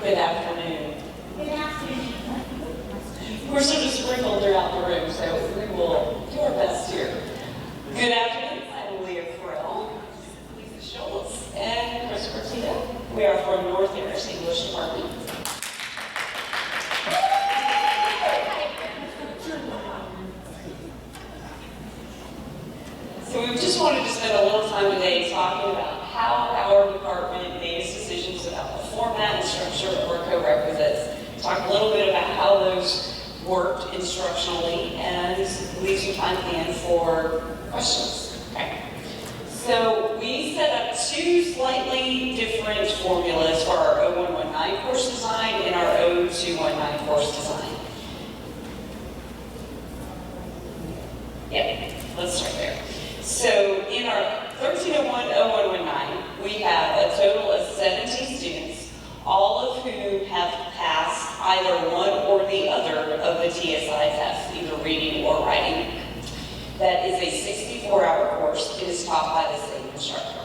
Good afternoon. Good afternoon. We're sort of sprinkled throughout the room, so we will do our best here. Good afternoon. I'm Leah Farrell, Lisa Schultz, and Chris Cortito. We are from North Harris English Department. So we just wanted to spend a little time today talking about how our department makes decisions about the format and structure of our co-requisites. Talk a little bit about how those worked instructionally, and leave some time at the end for questions. Okay. So we set up two slightly different formulas for our 0119 course design and our 0219 course design. Yeah, let's start there. So in our 1301-0119, we have a total of 17 students, all of whom have passed either one or the other of the TSI tests, either reading or writing. That is a 64-hour course. It is taught by the same instructor.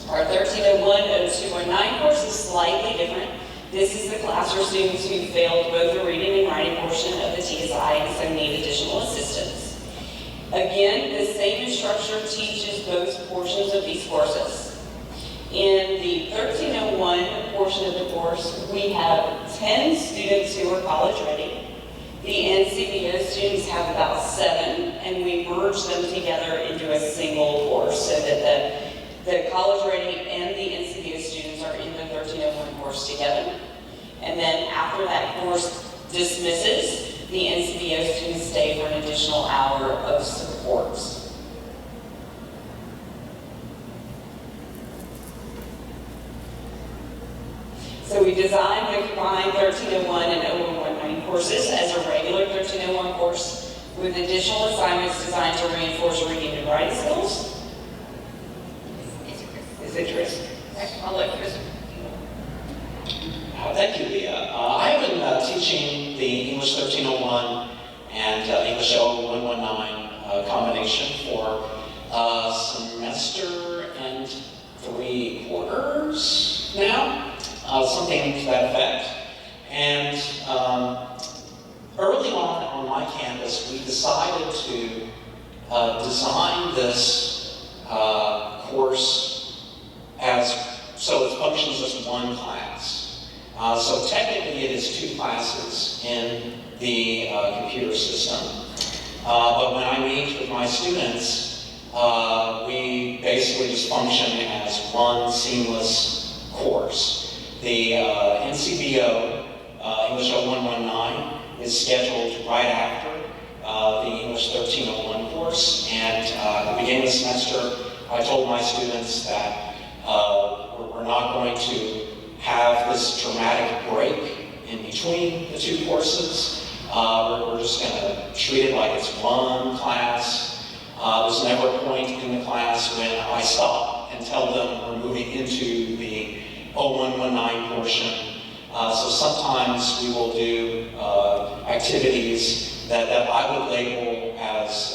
Our 1301-0219 course is slightly different. This is the class for students who failed both the reading and writing portion of the TSI and so need additional assistance. Again, the same instructor teaches both portions of these courses. In the 1301 portion of the course, we have 10 students who are college ready. The NCBO students have about 7, and we merge them together into a single course so that the college ready and the NCBO students are in the 1301 course together. And then after that course dismisses, the NCBO students stay for an additional hour of support. So we designed the combined 1301 and 0119 courses as a regular 1301 course with additional assignments designed to reinforce reading and writing skills. Is it Chris? I'll let Chris. Thank you, Leah. I have been teaching the English 1301 and English 0119 combination for a semester and 3 quarters now, something to that effect. And early on my campus, we decided to design this course so it functions as one class. So technically it is 2 classes in the computer system. But when I meet with my students, we basically just function as one seamless course. The NCBO English 0119 is scheduled right after the English 1301 course. And at the beginning of the semester, I told my students that we're not going to have this dramatic break in between the 2 courses. We're just going to treat it like it's one class. There's never a point in the class when I stop and tell them we're moving into the 0119 portion. So sometimes we will do activities that I would label as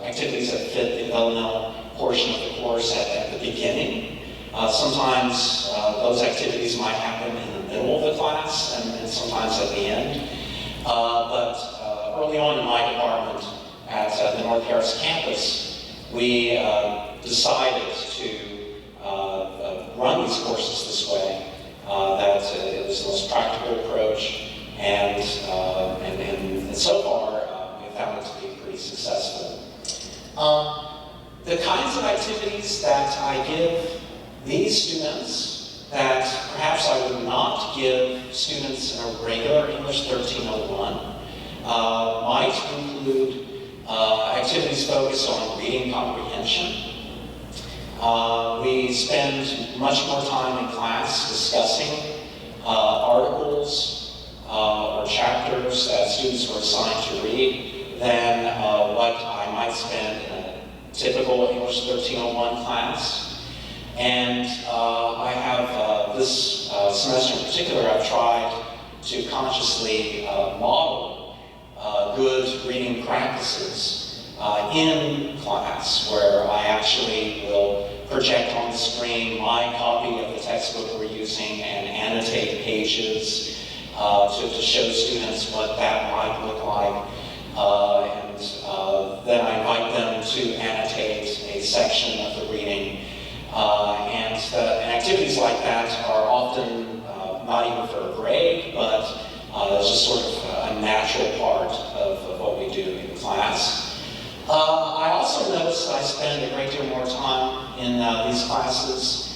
activities that fit the LNL portion of the course at the beginning. Sometimes those activities might happen in the middle of the class and sometimes at the end. But early on in my department at the North Harris campus, we decided to run these courses this way, that it was the most practical approach, and so far we've found it to be pretty successful. The kinds of activities that I give these students that perhaps I would not give students in a regular English 1301 might include activities focused on reading comprehension. We spend much more time in class discussing articles or chapters that students were assigned to read than what I might spend in a typical English 1301 class. And I have, this semester in particular, I've tried to consciously model good reading practices in class, where I actually will project on the screen my copy of the textbook we're using and annotate pages to show students what that might look like. Then I invite them to annotate a section of the reading. And activities like that are often not even for a grade, but it's just sort of a natural part of what we do in class. I also noticed that I spend a great deal more time in these classes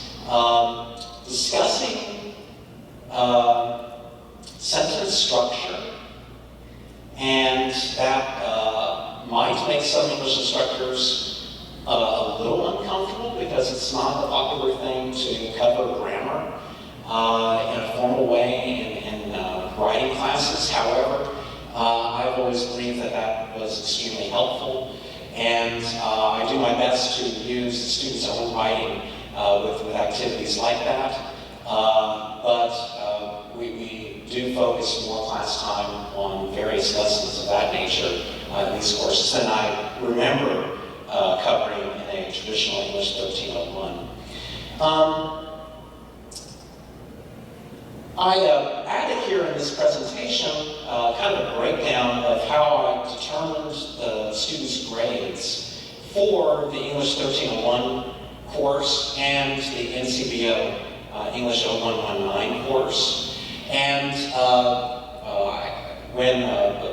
discussing sentence structure, and that might make some English instructors a little uncomfortable because it's not a popular thing to cover grammar in a formal way in writing classes. However, I've always believed that that was extremely helpful, and I do my best to use the students' own writing with activities like that. But we do focus more class time on various lessons of that nature in these courses than I remember covering in a traditional English 1301. I added here in this presentation kind of a breakdown of how I determined the students' grades for the English 1301 course and the NCBO English 0119 course. And when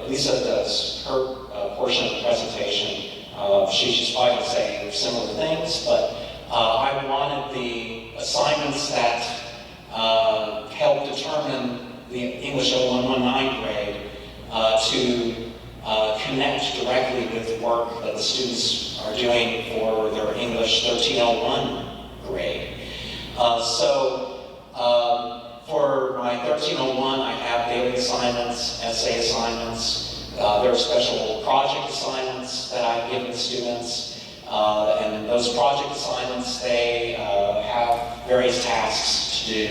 Lisa does her portion of the presentation, she's probably going to say similar things, but I wanted the assignments that help determine the English 0119 grade to connect directly with work that the students are doing for their English 1301 grade. For my 1301, I have daily assignments, essay assignments. There are special project assignments that I've given the students. And those project assignments, they have various tasks to do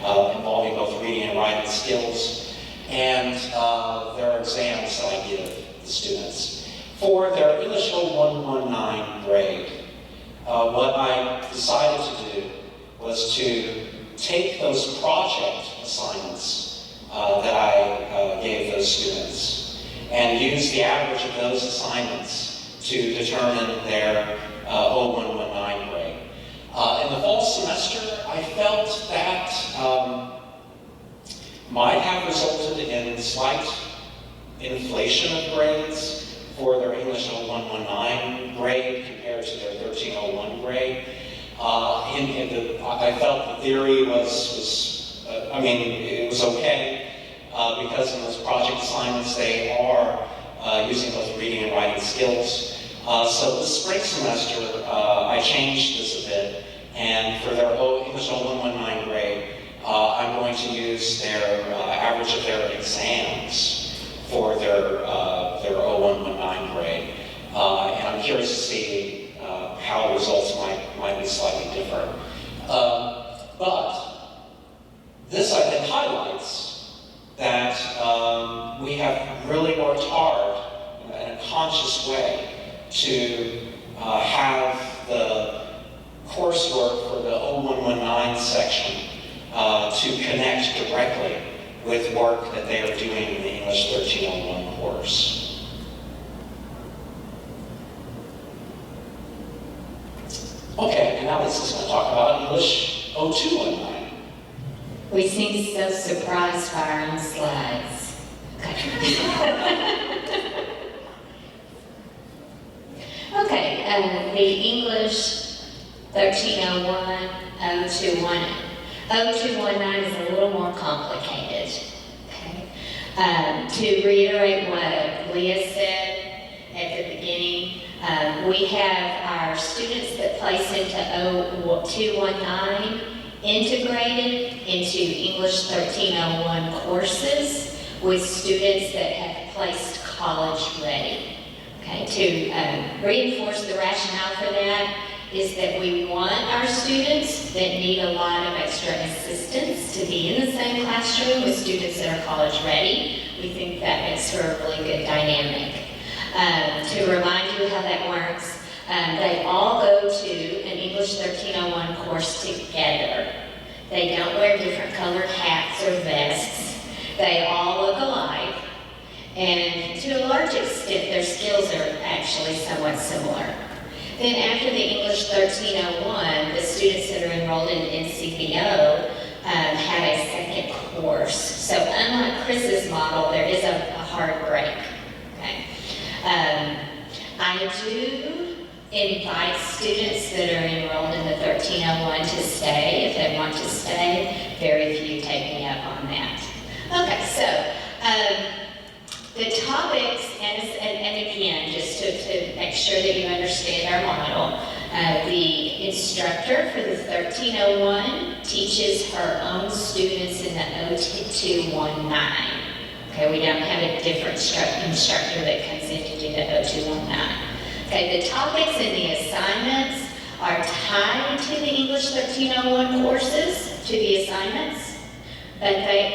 involving both reading and writing skills. And there are exams that I give the students. For their English 0119 grade, what I decided to do was to take those project assignments that I gave those students and use the average of those assignments to determine their 0119 grade. In the fall semester, I felt that might have resulted in slight inflation of grades for their English 0119 grade compared to their 1301 grade. I felt the theory was it was okay because in those project assignments they are using both reading and writing skills. So this spring semester I changed this a bit, and for their English 0119 grade, I'm going to use their average of their exams for their 0119 grade, and I'm curious to see how the results might be slightly different. But this, I think, highlights that we have really worked hard in a conscious way to have the coursework for the 0119 section to connect directly with work that they are doing in the English 1301 course. Okay, and now let's just talk about English 0219. We seem so surprised by our own slides. Okay, the English 1301, 0219. 0219 is a little more complicated. Okay. To reiterate what Leah said at the beginning, we have our students that place into 0219 integrated into English 1301 courses with students that have placed college ready. Okay, to reinforce the rationale for that is that we want our students that need a lot of extra assistance to be in the same classroom with students that are college ready. We think that makes for a really good dynamic. To remind you how that works, they all go to an English 1301 course together. They don't wear different colored hats or vests. They all look alike. And to a large extent, their skills are actually somewhat similar. Then after the English 1301, the students that are enrolled in NCBO have a second course. So unlike Chris's model, there is a hard break. Okay. I do invite students that are enrolled in the 1301 to stay if they want to stay. Very few take me up on that. Okay, so the topics, and again, just to make sure that you understand our model, the instructor for the 1301 teaches her own students in the O219. Okay, we don't have a different instructor that comes in to do the O219. Okay, the topics and the assignments are tied to the English 1301 courses, to the assignments, but they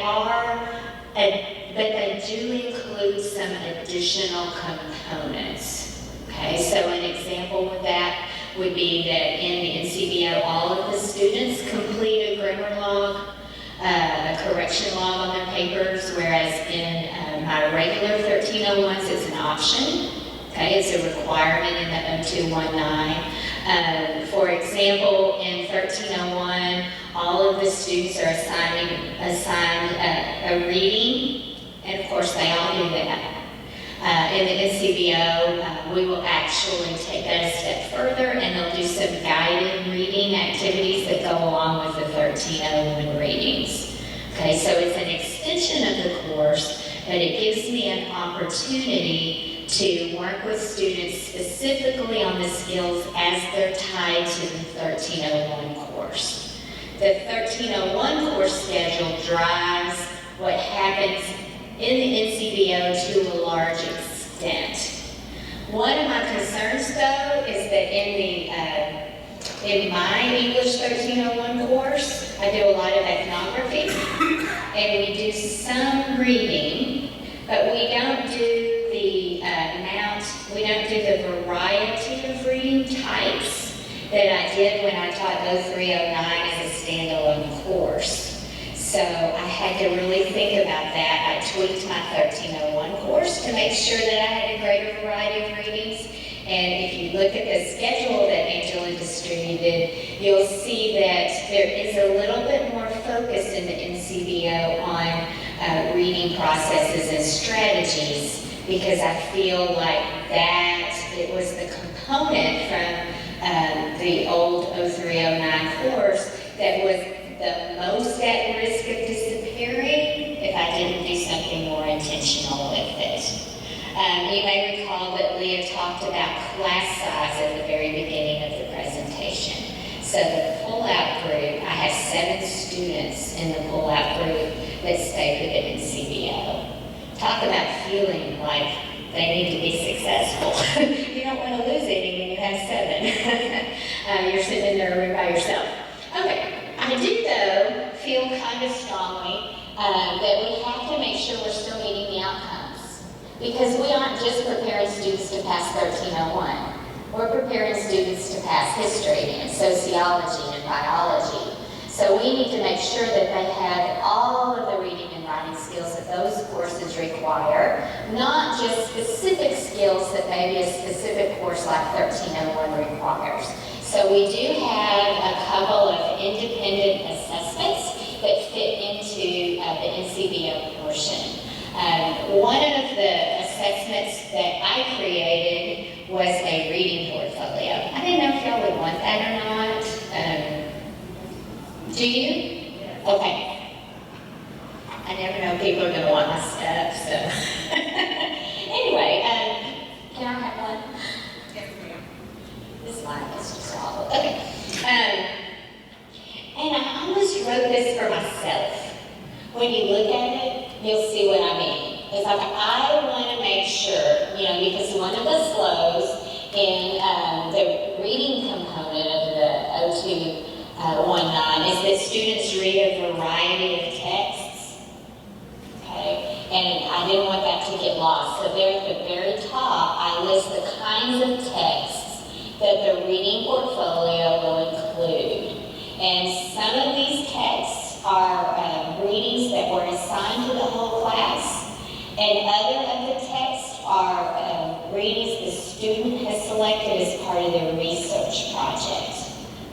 do include some additional components. Okay, so an example of that would be that in the NCBO, all of the students complete a grammar log, a correction log on their papers, whereas in my regular 1301s, it's an option. Okay, it's a requirement in the 0219. For example, in 1301, all of the students are assigned a reading, and of course they all do that. In the NCBO, we will actually take that a step further, and they'll do some guided reading activities that go along with the 1301 readings. Okay, so it's an extension of the course, but it gives me an opportunity to work with students specifically on the skills as they're tied to the 1301 course. The 1301 course schedule drives what happens in the NCBO to a large extent. One of my concerns, though, is that in my English 1301 course, I do a lot of ethnography, and we do some reading, but we don't do the variety of reading types that I did when I taught 0309 as a standalone course. So I had to really think about that. I tweaked my 1301 course to make sure that I had a greater variety of readings. And if you look at the schedule that Angela distributed, you'll see that there is a little bit more focus in the NCBO on reading processes and strategies, because I feel like that it was the component from the old 0309 course that was the most at risk of disappearing if I didn't do something more intentional with it. You may recall that Leah talked about class size at the very beginning of the presentation. So the pull-out group, I have 7 students in the pull-out group that stay with the NCBO. Talk about feeling like they need to be successful. You don't want to lose any when you have 7. You're sitting in their room by yourself. Okay, I do though feel kind of strongly that we have to make sure we're still meeting the outcomes, because we aren't just preparing students to pass 1301. We're preparing students to pass history and sociology and biology. So we need to make sure that they have all of the reading and writing skills that those courses require, not just specific skills that maybe a specific course like 1301 requires. So we do have a couple of independent assessments that fit into the NCBO portion. One of the assessments that I created was a reading portfolio. I didn't know if y'all would want that or not. Do you? Okay. I never know if people are going to want my stuff, so. Anyway, can I have one? Yes, ma'am. This line is just awful. Okay. And I almost wrote this for myself. When you look at it, you'll see what I mean. It's like I want to make sure, because one of the flows in the reading component of the 0219 is that students read a variety of texts. Okay, and I didn't want that to get lost. So there at the very top, I list the kinds of texts that the reading portfolio will include. And some of these texts are readings that were assigned to the whole class, and other of the texts are readings the student has selected as part of their research project.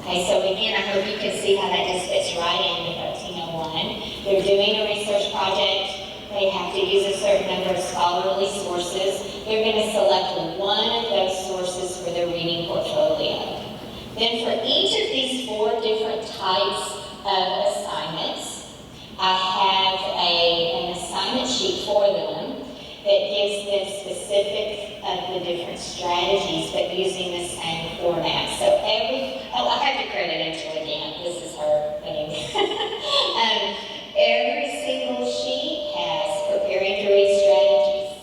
Okay, so again, I hope you can see how that just fits right into 1301. They're doing a research project. They have to use a certain number of scholarly sources. They're going to select one of those sources for their reading portfolio. Then for each of these 4 different types of assignments, I have an assignment sheet for them that gives them specific of the different strategies, but using the same format. So I have to credit Angela again. This is her thing. Every single sheet has preparing to read strategies,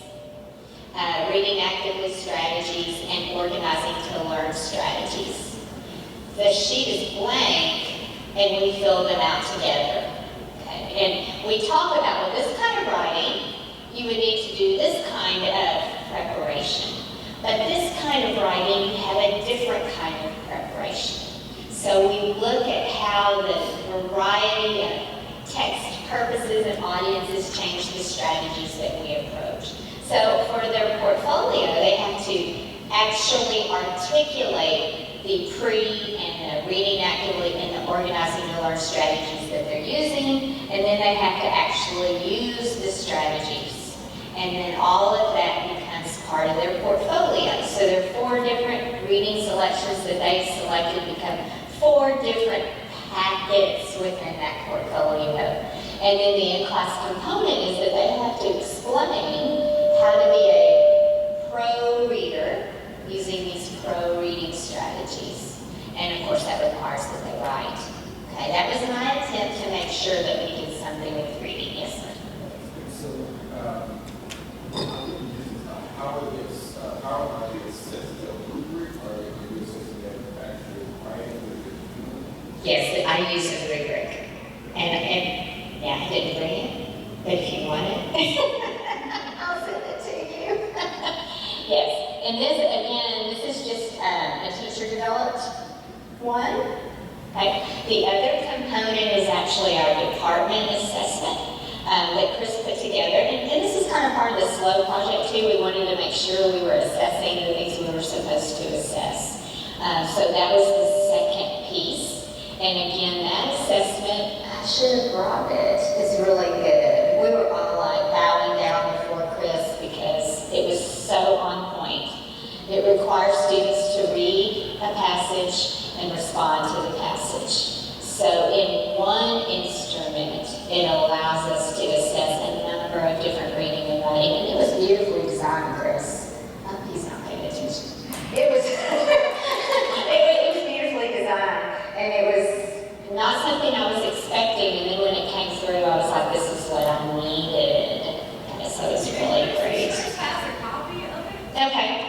reading actively strategies, and organizing to learn strategies. The sheet is blank, and we fill them out together. Okay? And we talk about, with this kind of writing, you would need to do this kind of preparation. But this kind of writing, you have a different kind of preparation. So we look at how the variety of text purposes and audiences change the strategies that we approach. So for their portfolio, they have to actually articulate the pre and the reading actively and the organizing to learn strategies that they're using, and then they have to actually use the strategies. And then all of that becomes part of their portfolio. So there are 4 different reading selections that they've selected become 4 different packets within that portfolio. And then the in-class component is that they have to explain how to be a pro reader using these pro reading strategies. And of course that requires that they write. Okay, that was my attempt to make sure that we did something with reading. Yes, sir. So, how are they assessed? Rubric, or are you assessing that actual writing? Yes, I use a rubric. And yeah, I didn't bring it, but if you want it, I'll send it to you. Yes. And this, again, this is just a teacher-developed one. Okay. The other component is actually our department assessment that Chris put together. And this is kind of part of the SLOW project, too. We wanted to make sure we were assessing the things we were supposed to assess. So that was the second piece. And again, that assessment, I should have brought it, is really good. We were all like bowing down before Chris because it was so on point. It requires students to read a passage and respond to the passage. So in one instrument, it allows us to assess a number of different reading and writing. And it was beautifully designed, Chris. Oh, he's not paying attention. It was, it was beautifully designed. And it was not something I was expecting. And then when it came through, I was like, this is what I needed. And so it's really great. Okay.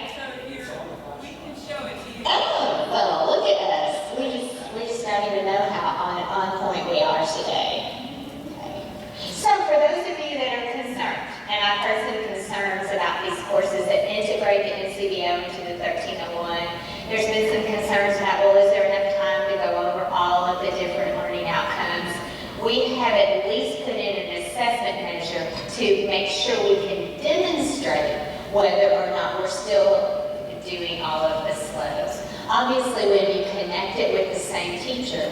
Oh, well, look at us. We just don't even know how on point we are today. Okay. So for those of you that are concerned, and I've heard some concerns about these courses that integrate the NCBO into the 1301, there's been some concerns about, well, is there enough time to go over all of the different learning outcomes? We have at least put in an assessment measure to make sure we can demonstrate whether or not we're still doing all of the SLOWs. Obviously, when you connect it with the same teacher,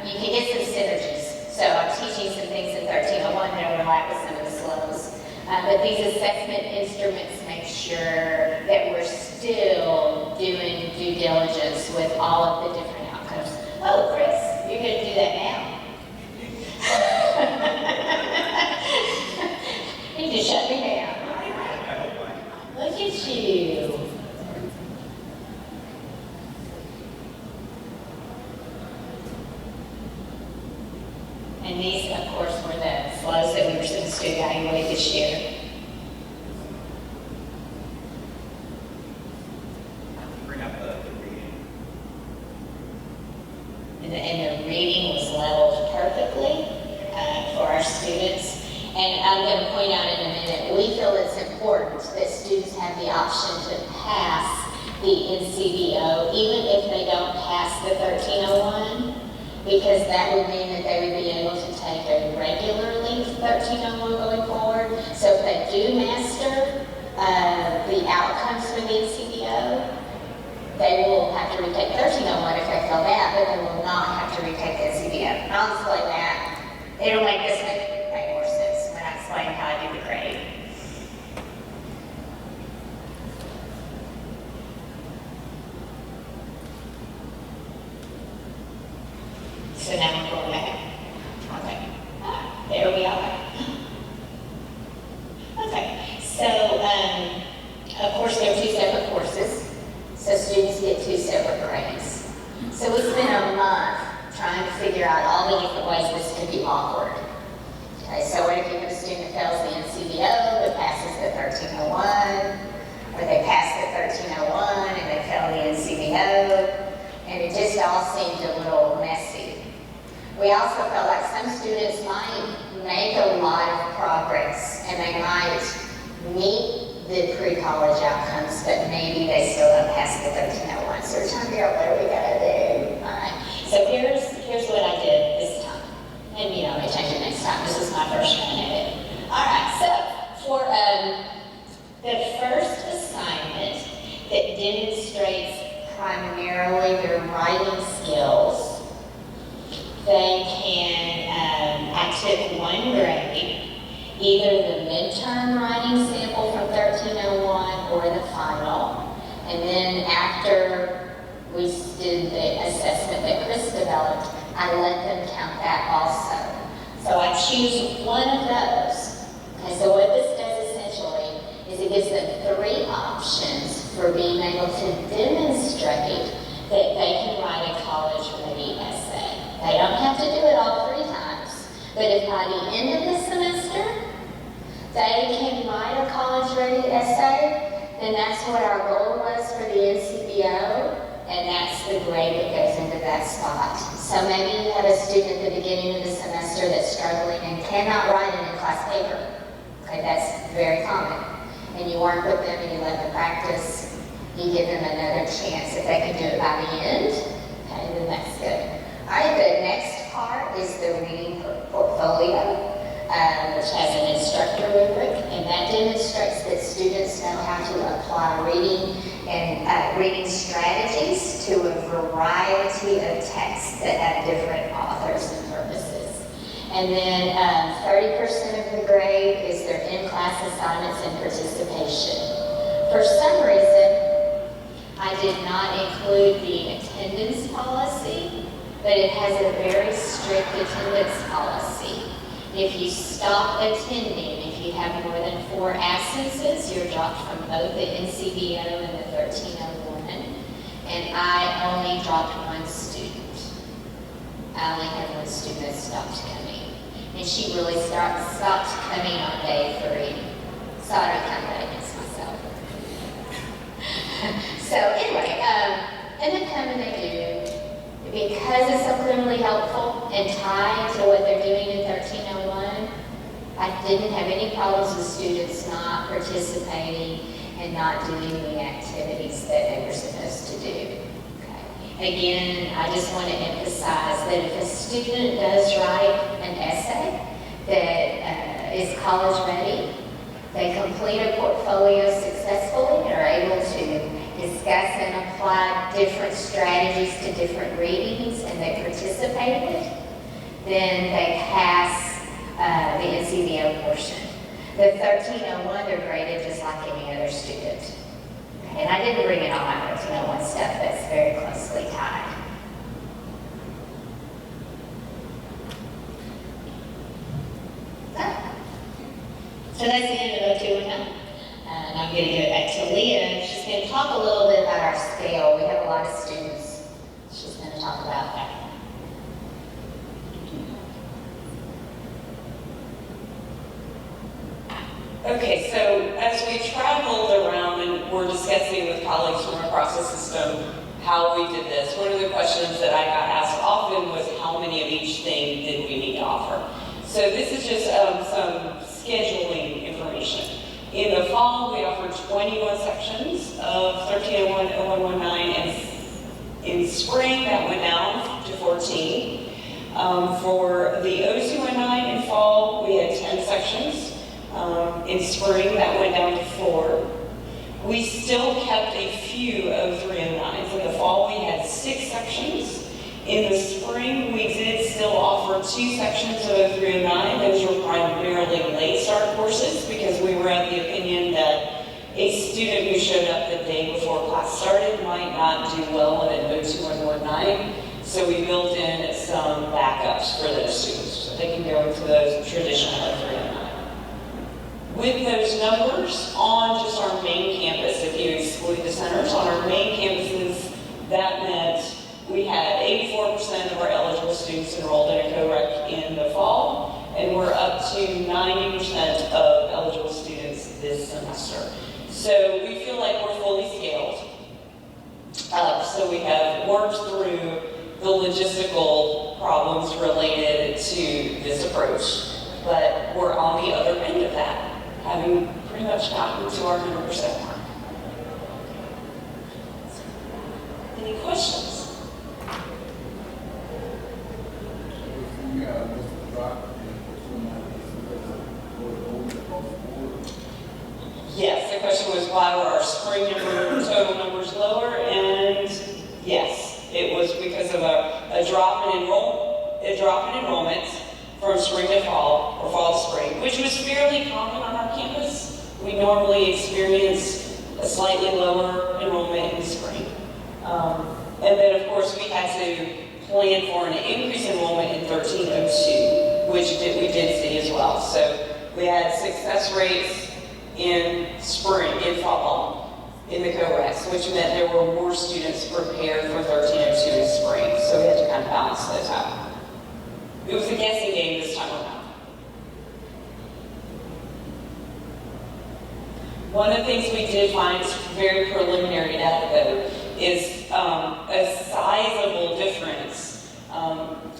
you can get some synergies. So I'm teaching some things in 1301 that overlap with some of the SLOWs. But these assessment instruments make sure that we're still doing due diligence with all of the different outcomes. Oh, Chris, you're going to do that now. You just shut me down. Look at you. And these, of course, were the SLOWs that we were supposed to evaluate this year. Bring up the reading. And the reading was leveled perfectly for our students. And I'm going to point out in a minute, we feel it's important that students have the option to pass the NCBO, even if they don't pass the 1301. because that would mean that they would be able to take a regularly 1301 going forward. So if they do master the outcomes for the NCBO, they will have to retake 1301 if they fail that, but they will not have to retake the NCBO. I'll explain that. It'll make this make more sense when I explain how I do the grade. So now we're going back. Okay. There we are. Okay. So, of course, there are two separate courses. So students get two separate grades. So we spent a month trying to figure out all the different ways this could be awkward. Okay, so what if you have a student that fails the NCBO but passes the 1301, or they pass the 1301 and they fail the NCBO, and it just all seemed a little messy. We also felt like some students might make a lot of progress and they might meet the pre-college outcomes, but maybe they still don't pass the 1301. So we're trying to figure out what we gotta do. All right. So here's what I did this time. And I may change it next time. This is my first run at it. All right. So for the first assignment that demonstrates primarily their writing skills, they can, I took one grade, either the midterm writing sample from 1301 or the final. And then after we did the assessment that Chris developed, I let them count that also. So I choose one of those. Okay, so what this does essentially is it gives them 3 options for being able to demonstrate that they can write a college-ready essay. They don't have to do it all 3 times, but if by the end of the semester, they can write a college-ready essay, then that's what our goal was for the NCBO, and that's the grade that goes into that spot. So maybe you have a student at the beginning of the semester that's struggling and cannot write an in-class paper. Okay, that's very common. And you work with them and you let them practice. You give them another chance. If they can do it by the end, okay, then that's good. All right, the next part is the reading portfolio, which has an instructor rubric, and that demonstrates that students know how to apply reading and reading strategies to a variety of texts that have different authors and purposes. And then 30% of the grade is their in-class assignments and participation. For some reason, I did not include the attendance policy, but it has a very strict attendance policy. If you stop attending, if you have more than 4 absences, you're dropped from both the NCBO and the 1301. And I only dropped 1 student. I only had 1 student that stopped coming. And she really stopped coming on day 3. So I don't count that against myself. So anyway, and then come and they do. Because it's so clearly helpful and tied to what they're doing in 1301, I didn't have any problems with students not participating and not doing the activities that they were supposed to do. Okay. Again, I just want to emphasize that if a student does write an essay that is college ready, they complete a portfolio successfully and are able to discuss and apply different strategies to different readings, and they participated, then they pass the NCBO portion. The 1301, they're graded just like any other student. And I didn't bring in all my 1301 stuff, that's very closely tied. So that's the end of 0210. And I'm going to give it back to Leah. She's going to talk a little bit about our scale. We have a lot of students. She's going to talk about that. Okay, so as we traveled around and were discussing with colleagues from across the system how we did this, one of the questions that I got asked often was how many of each thing did we need to offer? So this is just some scheduling information. In the fall, we offered 21 sections of 1301, 0119, and in spring that went down to 14. For the O219 in fall, we had 10 sections. In spring, that went down to 4. We still kept a few O309s. In the fall, we had 6 sections. In the spring, we did still offer 2 sections of O309. Those were primarily late start courses because we were of the opinion that a student who showed up the day before class started might not do well in an O2119. So we built in some backups for those students so they can go into those traditional O309. With those numbers on just our main campus, if you exclude the centers, on our main campuses, that meant we had 84% of our eligible students enrolled in a co-rec in the fall, and we're up to 90% of eligible students this semester. So we feel like we're fully scaled. So we have worked through the logistical problems related to this approach, but we're on the other end of that, having pretty much gotten to our 100% mark. Any questions? Yes, the question was why were our spring total numbers lower, and yes, it was because of a drop in enrollment from spring to fall, or fall to spring, which was fairly common on our campus. We normally experience a slightly lower enrollment in the spring. And then of course we had to plan for an increased enrollment in 1302, which we did see as well. So we had success rates in spring, in fall, in the co-recs, which meant there were more students prepared for 1302 in spring. So we had to kind of balance those out. It was a guessing game this time around. One of the things we did find very preliminary data though is a sizable difference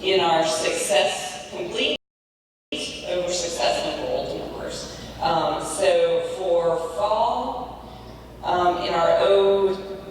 in our success complete over success enrolled numbers. So for fall, in our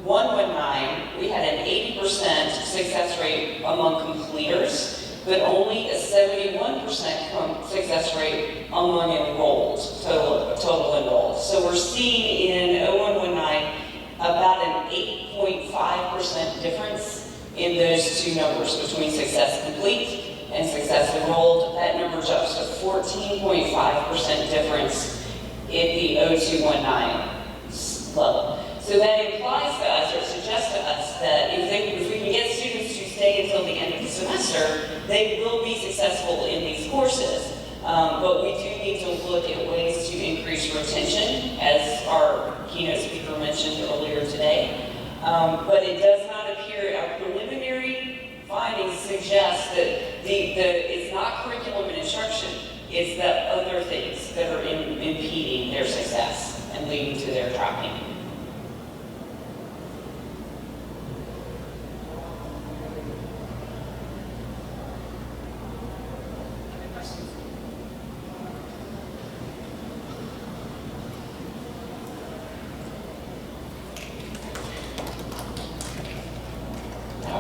O119, we had an 80% success rate among completers, but only a 71% success rate among enrolled, total enrolled. So we're seeing in O119 about an 8.5% difference in those two numbers between success complete and success enrolled. That number jumps to 14.5% difference in the O219 level. So that implies to us, or suggests to us, that if we can get students to stay until the end of the semester, they will be successful in these courses. But we do need to look at ways to increase retention, as our keynote speaker mentioned earlier today. But it does not appear, our preliminary findings suggest that it's not curriculum and instruction, it's the other things that are impeding their success and leading to their dropping.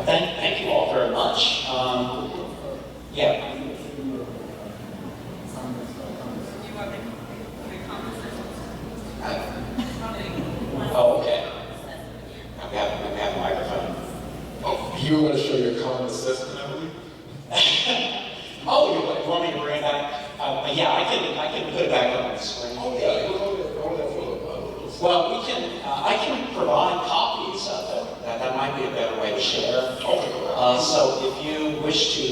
Thank you all very much. Yeah. Oh, okay. We have a microphone. Oh, you were going to show your common assessment, I believe? Oh, you want me to bring it back? Yeah, I can put it back on the screen. Oh, yeah. Well, I can provide copies of it. That might be a better way to share. So if you wish to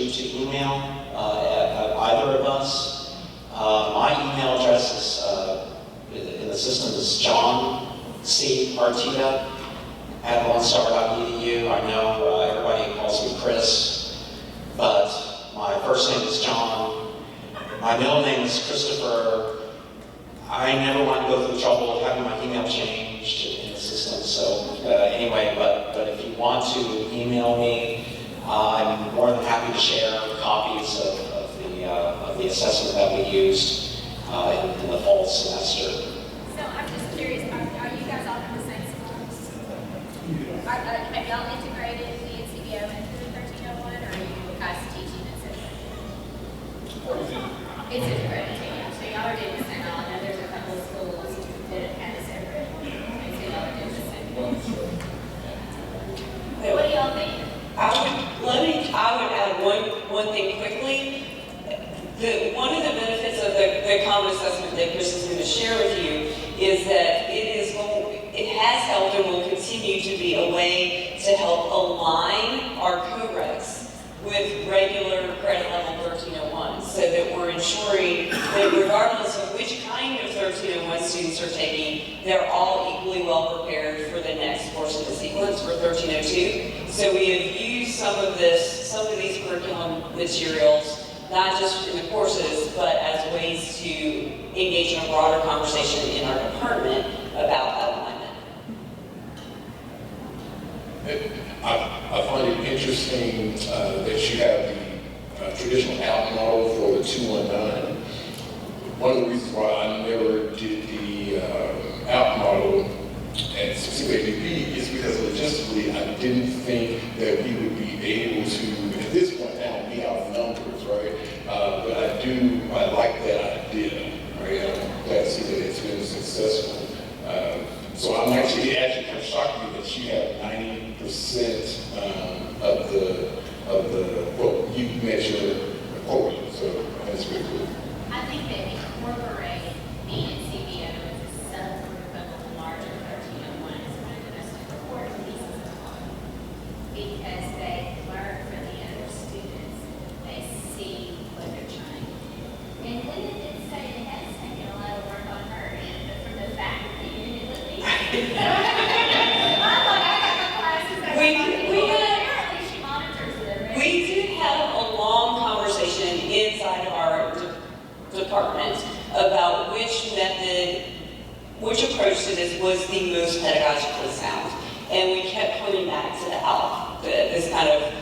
email either of us, my email address is in the system is John C. Arteta at lonestar.edu. I know everybody calls me Chris, but my first name is John. My middle name is Christopher. I never want to go through the trouble of having my email changed in the system. So anyway, but if you want to email me, I'm more than happy to share copies of the assessment that we used in the fall semester. So I'm just curious, are you guys all in the same schools? Have y'all integrated the NCBO into the 1301, or are you guys teaching it separately? It's a credit team, so y'all are doing the same. I know there's a couple of schools that have a separate, and so y'all are doing the same. What do y'all think? I would add one thing quickly. One of the benefits of the common assessment that Chris is going to share with you is that it has helped and will continue to be a way to help align our co-recs with regular credit level 1301, so that we're ensuring that regardless of which kind of 1301 students are taking, they're all equally well prepared for the next course of the sequence for 1302. So we have used some of these curriculum materials, not just in the courses, but as ways to engage in a broader conversation in our department about that alignment. I find it interesting that you have the traditional out model for the 219. One of the reasons why I never did the out model at specifically BP is because logistically I didn't think that we would be able to, at this point now, meet our numbers, right? But I like that idea, right? I'm glad to see that it's been successful. So I'm actually kind of shocked me that you have 90% of the what you measure quota. So that's pretty cool. I think that incorporate BNCBO as a subgroup of the larger 1301 is one of the most important pieces of law, because they learn from the other students. They see what they're trying to do. And Linda did say it has taken a lot of work on her end, but from the faculty end, it would be. I'm like, I got my classes. Apparently she monitors them. We did have a long conversation inside of our department about which approach to this was the most pedagogically sound. And we kept coming back to the ALF, this kind of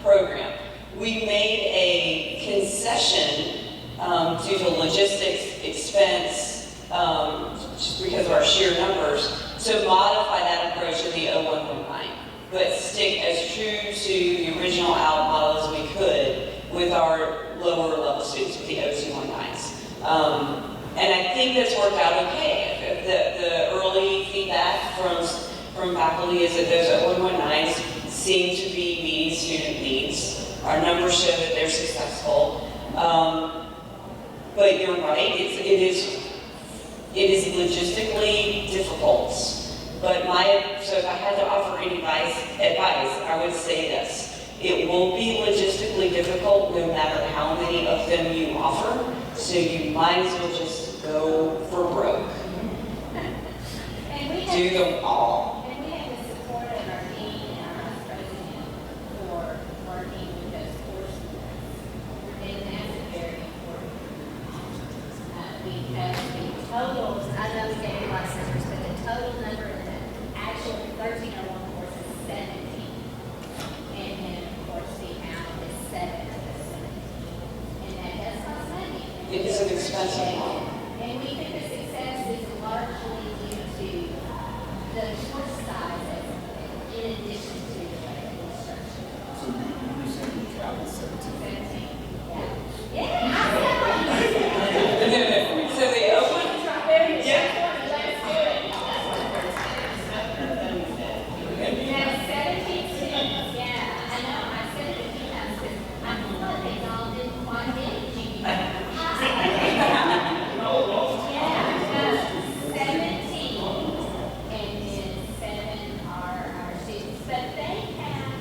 program. We made a concession due to logistics, expense, just because of our sheer numbers, to modify that approach in the 0119, but stick as true to the original ALF model as we could with our lower level students, with the 0219s. And I think that's worked out okay. The early feedback from faculty is that those 0119s seem to be meeting student needs. Our numbers show that they're successful. But you're right, it is logistically difficult. But so if I had to offer any advice, I would say this. It will be logistically difficult no matter how many of them you offer, so you might as well just go for broke. Do them all. And we have the support of our dean and our vice president for working with those courses. And that's very important. Because the total, I know we gave a lot of numbers, but the total number in the actual 1301 course is 17. And then, of course, the out is 7 of those 17. And that does cost money. It is an expensive model. And we think the success is largely due to the course sizes in addition to the instruction. So you said you counted 17. 17. Yeah. So the open, You have 17 students. Yeah, I know. I said it a few times because I thought they all didn't quite get it. Yeah, 17. And then 7 are our students. But they have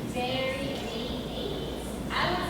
very deep needs. I was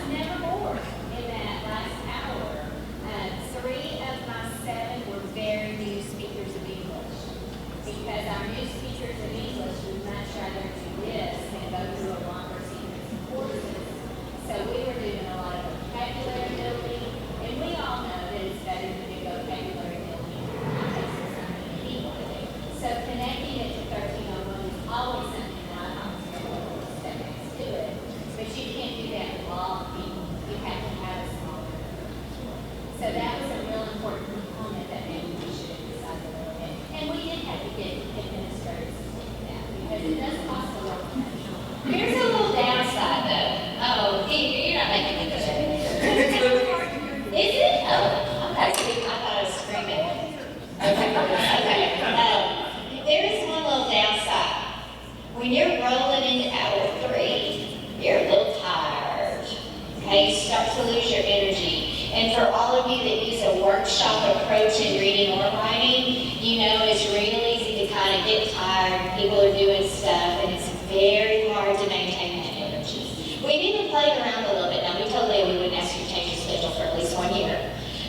And for all of you that use a workshop approach in reading or writing, you know it's real easy to kind of get tired. People are doing stuff, and it's very hard to maintain that energy. We've even played around a little bit. Now, we told Leah we wouldn't ask you to change your schedule for at least 1 year.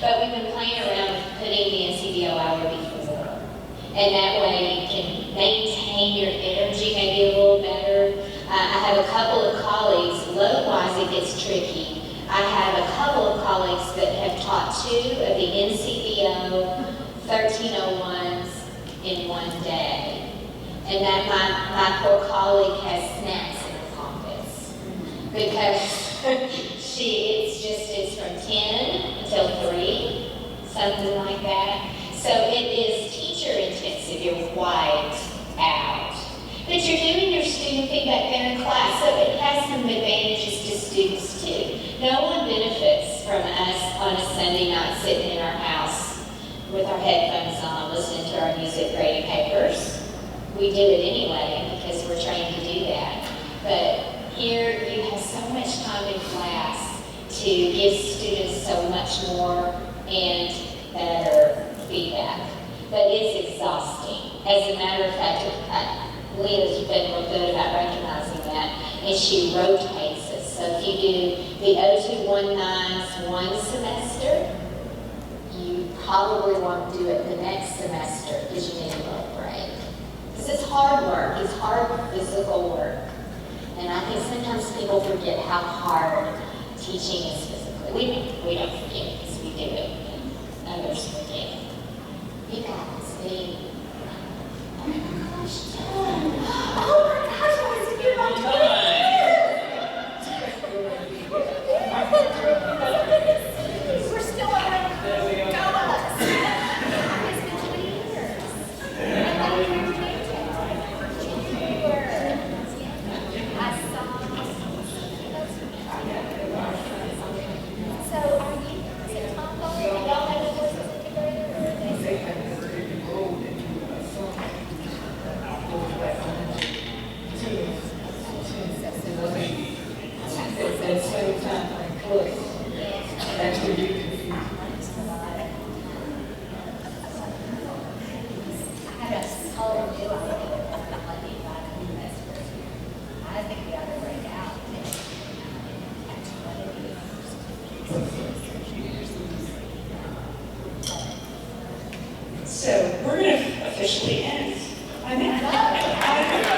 But we've been playing around with putting the NCBO hour before. And that way you can maintain your energy maybe a little better. I have a couple of colleagues, load-wise it gets tricky. I have a couple of colleagues that have taught 2 of the NCBO 1301s in 1 day. And that my poor colleague has snacks in her pockets. Because it's from 10 until 3, something like that. So it is teacher intensive, you're wiped out. But you're doing your student feedback there in class, so it has some advantages to students too. No one benefits from us on a Sunday night sitting in our house with our headphones on, listening to our music grading papers. We do it anyway because we're trained to do that. But here you have so much time in class to give students so much more and better feedback. But it's exhausting. As a matter of fact, Leah's been real good about recognizing that, and she rotates it. So if you do the 0219s one semester, you probably won't do it the next semester because you need a little break. This is hard work. It's hard physical work. And I think sometimes people forget how hard teaching is physically. We don't forget because we do it, and others forget. You guys, Steve. Oh my gosh. Oh my gosh, I was here on We're still around. Go us. It's been 20 years. I saw. So are you, is it Tom Ball? Y'all have a voices integrated or are they? At that same time, like close. That's where you confuse. I had a whole new idea of what the environmental investors here. I think we ought to break out. So we're going to officially end. I think.